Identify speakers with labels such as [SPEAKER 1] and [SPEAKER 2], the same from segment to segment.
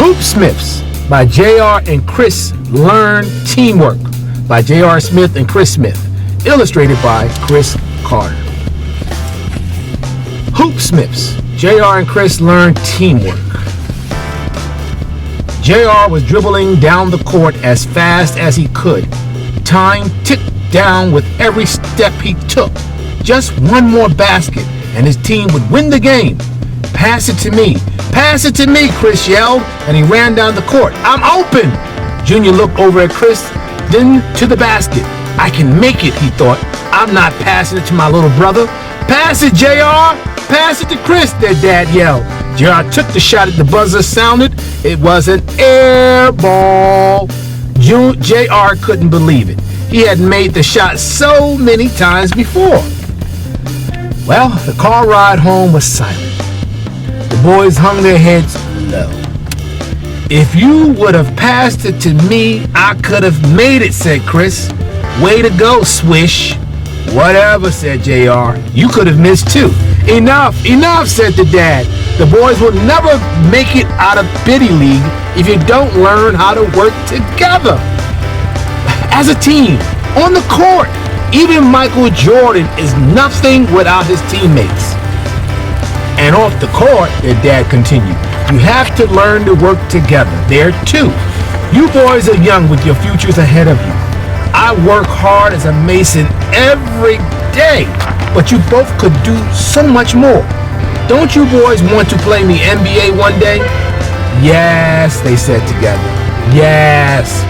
[SPEAKER 1] HoopSmiths by J.R. and Chris Learn Teamwork by J.R. Smith and Chris Smith. Illustrated by Chris Carter. HoopSmiths, J.R. and Chris Learn Teamwork. J.R. was dribbling down the court as fast as he could. Time ticked down with every step he took. Just one more basket and his team would win the game. Pass it to me. Pass it to me, Chris yelled, and he ran down the court. I'm open! Junior looked over at Chris, then to the basket. I can make it, he thought. I'm not passing it to my little brother. Pass it, JR! Pass it to Chris, their dad yelled. JR took the shot at the buzzer sounded. It was an air ball. JR couldn't believe it. He had made the shot so many times before. Well, the car ride home was silent. The boys hung their heads low. If you would have passed it to me, I could have made it, said Chris. Way to go, Swish. Whatever, said JR. You could have missed too. Enough, said the dad. The boys will never make it out of Biddy League if you don't learn how to work together. As a team, on the court, even Michael Jordan is nothing without his teammates. And off the court, their dad continued, you have to learn to work together there too. You boys are young with your futures ahead of you. I work hard as a mason every day, but you both could do so much more. Don't you boys want to play in the NBA one day? Yes, they said together. Yes.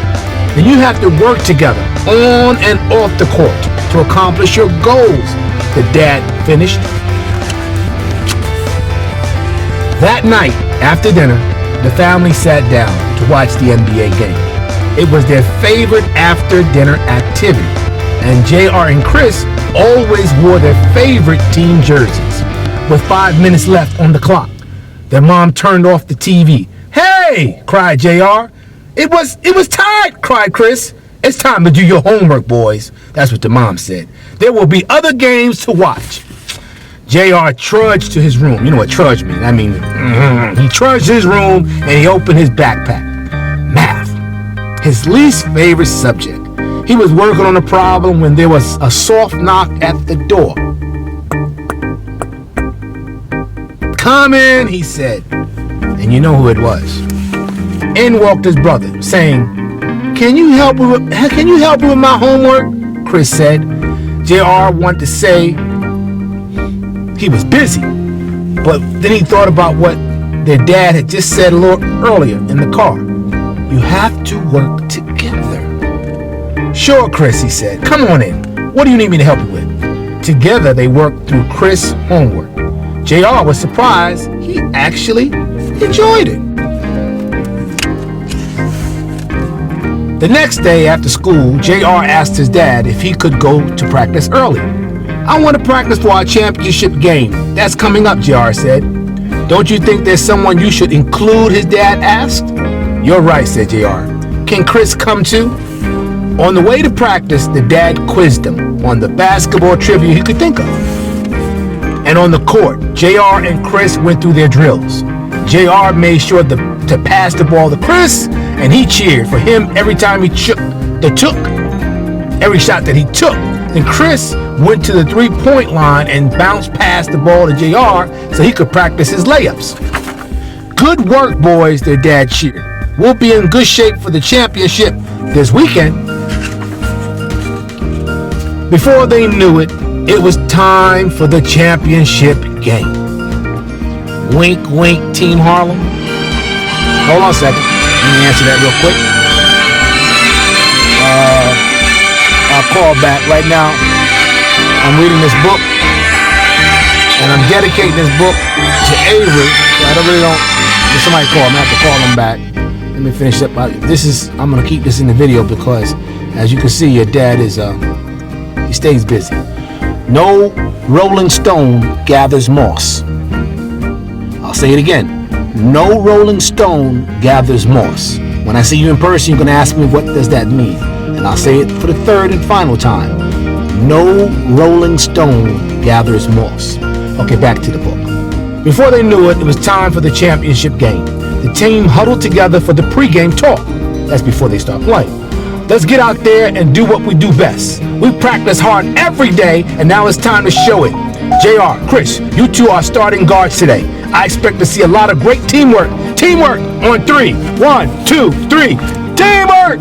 [SPEAKER 1] Then you have to work together on and off the court to accomplish your goals, the dad finished. That night, after dinner, the family sat down to watch the NBA game. It was their favorite after-dinner activity, and JR and Chris always wore their favorite team jerseys. With 5 minutes left on the clock, their mom turned off the TV. Hey, cried JR. It was tied, cried Chris. It's time to do your homework, boys. That's what the mom said. There will be other games to watch. JR trudged to his room. You know what trudge means? I mean, he trudged to his room and he opened his backpack. Math, his least favorite subject. He was working on a problem when there was a soft knock at the door. Come in, he said. And you know who it was. In walked his brother, saying, Can you help me with my homework? Chris said. JR wanted to say he was busy, but then he thought about what their dad had just said a little earlier in the car. You have to work together. Sure, Chris, he said. Come on in. What do you need me to help you with? Together, they worked through Chris' homework. JR was surprised. He actually enjoyed it. The next day after school, JR asked his dad if he could go to practice early. I want to practice for our championship game. That's coming up, JR said. Don't you think there's someone you should include, his dad asked. You're right, said JR. Can Chris come too? On the way to practice, the dad quizzed him on the basketball trivia he could think of. And on the court, JR and Chris went through their drills. JR made sure to pass the ball to Chris, and he cheered for him every time every shot that he took. Then Chris went to the three-point line and bounced past the ball to JR so he could practice his layups. Good work, boys, their dad cheered. We'll be in good shape for the championship this weekend. Before they knew it, it was time for the championship game. Wink, wink, Team Harlem. Hold on a second. Let me answer that real quick. I'll call back. Right now, I'm reading this book, and I'm dedicating this book to Avery. If somebody call me, I have to call them back. Let me finish up. I'm going to keep this in the video because, as you can see, your dad he stays busy. No rolling stone gathers moss. I'll say it again. No rolling stone gathers moss. When I see you in person, you're going to ask me, what does that mean? And I'll say it for the third and final time. No rolling stone gathers moss. Okay, back to the book. Before they knew it, it was time for the championship game. the team huddled together for the pregame talk. That's before they start playing. Let's get out there and do what we do best. We practice hard every day, and now it's time to show it. JR, Chris, you two are starting guards today. I expect to see a lot of great teamwork. Teamwork on 3. 1, 2, 3. Teamwork!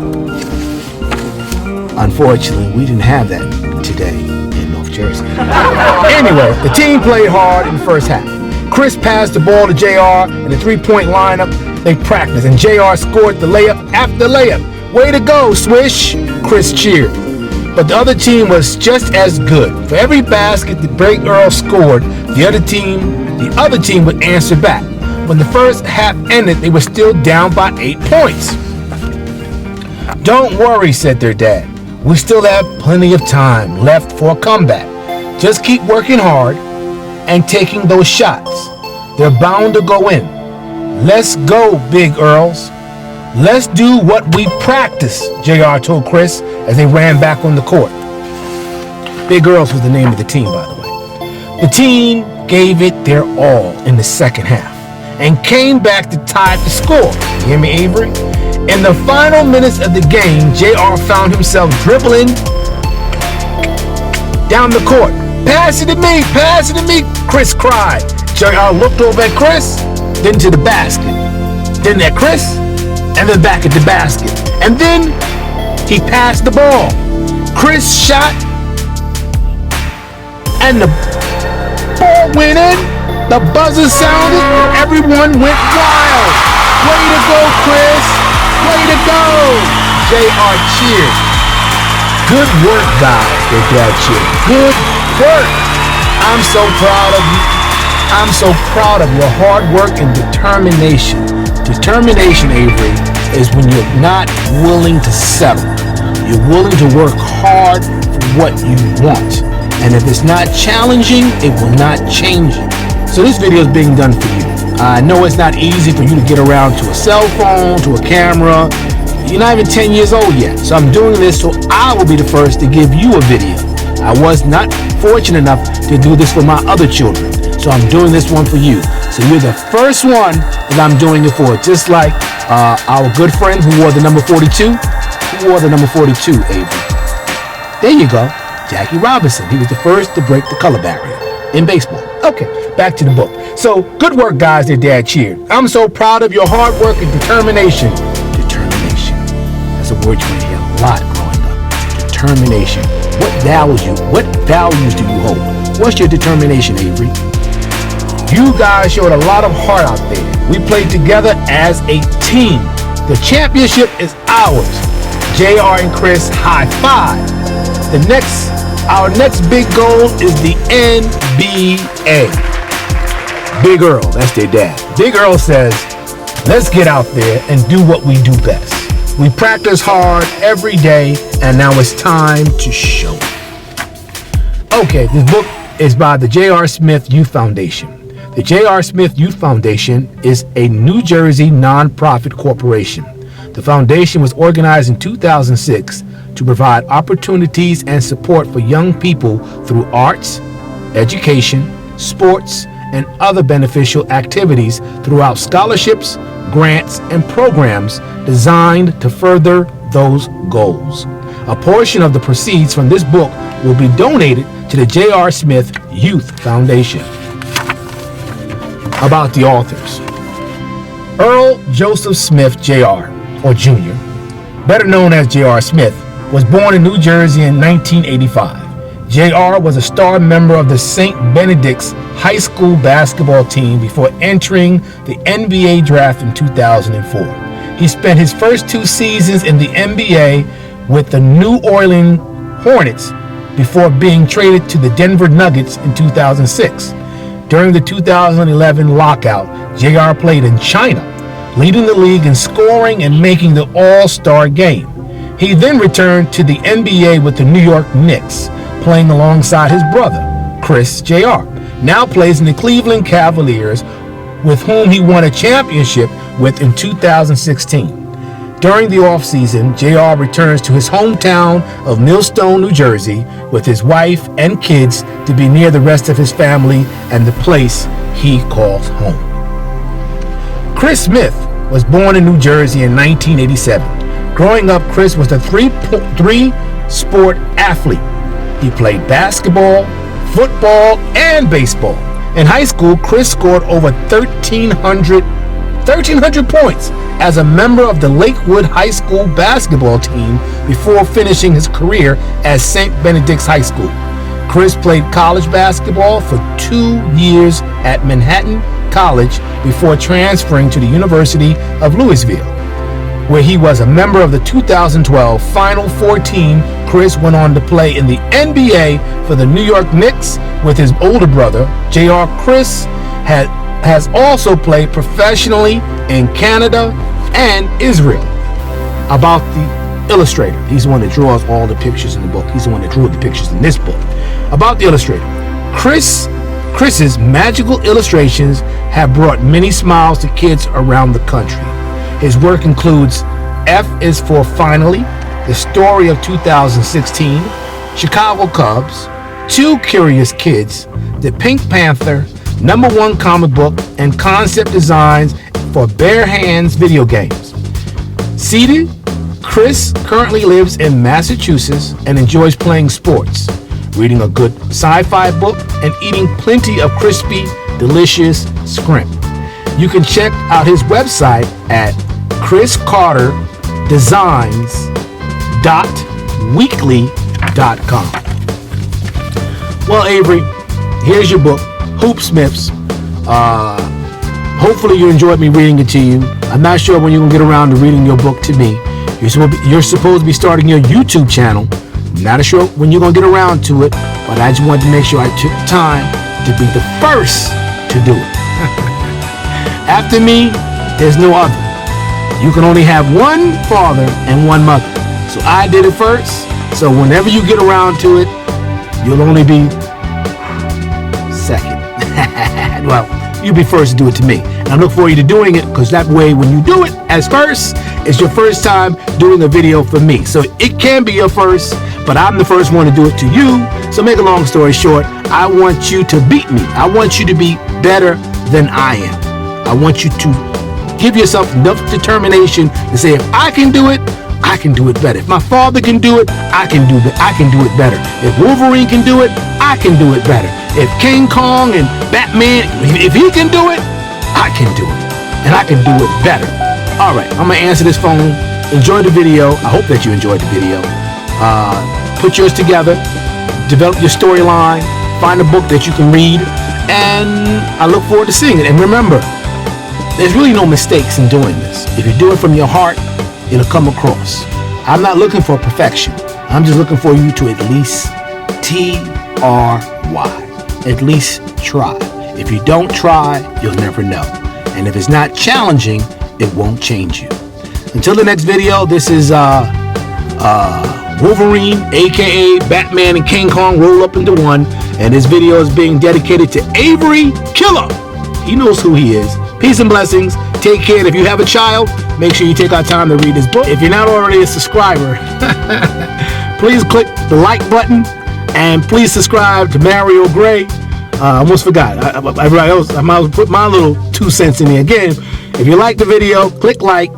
[SPEAKER 1] Unfortunately, we didn't have that today in North Jersey. Anyway, the team played hard in the first half. Chris passed the ball to JR in the three-point lineup. They practiced, and JR scored the layup after layup. Way to go, Swish! Chris cheered. But the other team was just as good. For every basket that Big Earl scored, the other team would answer back. When the first half ended, they were still down by 8 points. Don't worry, said their dad. We still have plenty of time left for a comeback. Just keep working hard and taking those shots. They're bound to go in. Let's go, Big Earls. Let's do what we practice, JR told Chris as they ran back on the court. Big Earls was the name of the team, by the way. The team gave it their all in the second half and came back to tie the score. You hear me, Avery? In the final minutes of the game, JR found himself dribbling down the court. Pass it to me, Chris cried. JR looked over at Chris, then to the basket, then at Chris, and then back at the basket. And then he passed the ball. Chris shot, and the ball went in. The buzzer sounded, and everyone went wild. Way to go, Chris. Way to go. JR cheered. Good work, guys, their dad cheered. Good work. I'm so proud of you. I'm so proud of your hard work and determination. Determination, Avery, is when you're not willing to settle. You're willing to work hard for what you want. And if it's not challenging, it will not change you. So this video is being done for you. I know it's not easy for you to get around to a cell phone, to a camera. You're not even 10 years old yet. So I'm doing this so I will be the first to give you a video. I was not fortunate enough to do this for my other children. So I'm doing this one for you. So you're the first one that I'm doing it for. Just like our good friend who wore the number 42. Who wore the number 42, Avery? There you go. Jackie Robinson. He was the first to break the color barrier in baseball. Okay, back to the book. So good work, guys, their dad cheered. I'm so proud of your hard work and determination. Determination. That's a word you're going to hear a lot growing up. Determination. What values do you hold? What's your determination, Avery? You guys showed a lot of heart out there. We played together as a team. The championship is ours. JR and Chris, high five. Our next big goal is the NBA. Big Earl, that's their dad. Big Earl says, let's get out there and do what we do best. We practice hard every day, and now it's time to show it. Okay, this book is by the J.R. Smith Youth Foundation. The J.R. Smith Youth Foundation is a New Jersey nonprofit corporation. The foundation was organized in 2006 to provide opportunities and support for young people through arts, education, sports, and other beneficial activities throughout scholarships, grants, and programs designed to further those goals. A portion of the proceeds from this book will be donated to the J.R. Smith Youth Foundation. About the authors. Earl Joseph Smith, Jr., or Jr., better known as J.R. Smith, was born in New Jersey in 1985. J.R. was a star member of the St. Benedict's high school basketball team before entering the NBA draft in 2004. He spent his first 2 seasons in the NBA with the New Orleans Hornets before being traded to the Denver Nuggets in 2006. During the 2011 lockout, J.R. played in China, leading the league in scoring and making the All-Star game. He then returned to the NBA with the New York Knicks, playing alongside his brother, Chris Jr., now plays in the Cleveland Cavaliers, with whom he won a championship with in 2016. During the offseason, JR returns to his hometown of Millstone, New Jersey, with his wife and kids to be near the rest of his family and the place he calls home. Chris Smith was born in New Jersey in 1987. Growing up, Chris was a three-sport athlete. He played basketball, football, and baseball. In high school, Chris scored over 1,300 points as a member of the Lakewood High School basketball team before finishing his career at St. Benedict's High School. Chris played college basketball for 2 years at Manhattan College before transferring to the University of Louisville, where he was a member of the 2012 Final Four team. Chris went on to play in the NBA for the New York Knicks with his older brother, J.R. Chris has also played professionally in Canada and Israel. About the illustrator. He's the one that draws all the pictures in the book. He's the one that drew the pictures in this book. About the illustrator. Chris's magical illustrations have brought many smiles to kids around the country. His work includes F is for Finally, the story of 2016, Chicago Cubs, Two Curious Kids, The Pink Panther, #1 comic book, and concept designs for Bare Hands video games. Seated, Chris currently lives in Massachusetts and enjoys playing sports, reading a good sci-fi book, and eating plenty of crispy, delicious shrimp. You can check out his website at chriscarterdesigns.weekly.com. Well, Avery, here's your book, HoopSmiths. Hopefully you enjoyed me reading it to you. I'm not sure when you're going to get around to reading your book to me. You're supposed to be starting your YouTube channel. I'm not sure when you're going to get around to it, but I just wanted to make sure I took time to be the first to do it. After me, there's no other. You can only have one father and one mother. So I did it first. So whenever you get around to it, you'll only be second. Well, you'll be first to do it to me. And I look forward to doing it, because that way when you do it as first, it's your first time doing a video for me. So it can be your first, but I'm the first one to do it to you. So make a long story short, I want you to beat me. I want you to be better than I am. I want you to give yourself enough determination to say, if I can do it, I can do it better. If my father can do it, I can do it better. If Wolverine can do it, I can do it better. If King Kong and Batman, if he can do it, I can do it. And I can do it better. All right, I'm going to answer this phone. Enjoy the video. I hope that you enjoyed the video. Put yours together. Develop your storyline. Find a book that you can read. And I look forward to seeing it. And remember, there's really no mistakes in doing this. If you do it from your heart, it'll come across. I'm not looking for perfection. I'm just looking for you to at least try. At least try. If you don't try, you'll never know. And if it's not challenging, it won't change you. Until the next video, this is Wolverine, aka Batman and King Kong roll up into one. And this video is being dedicated to Avery Killah. He knows who he is. Peace and blessings. Take care. And if you have a child, make sure you take our time to read this book. If you're not already a subscriber, please click the like button, and please subscribe to Mario Gray. I almost forgot. Everybody else, I might as well put my little 2 cents in there. Again, if you like the video, click like,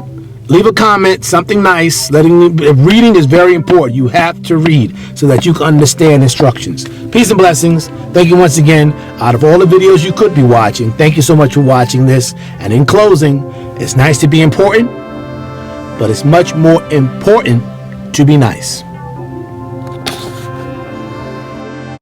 [SPEAKER 1] leave a comment, something nice. Reading is very important. You have to read so that you can understand instructions. Peace and blessings. Thank you once again. Out of all the videos you could be watching, thank you so much for watching this. And in closing, it's nice to be important, but it's much more important to be nice.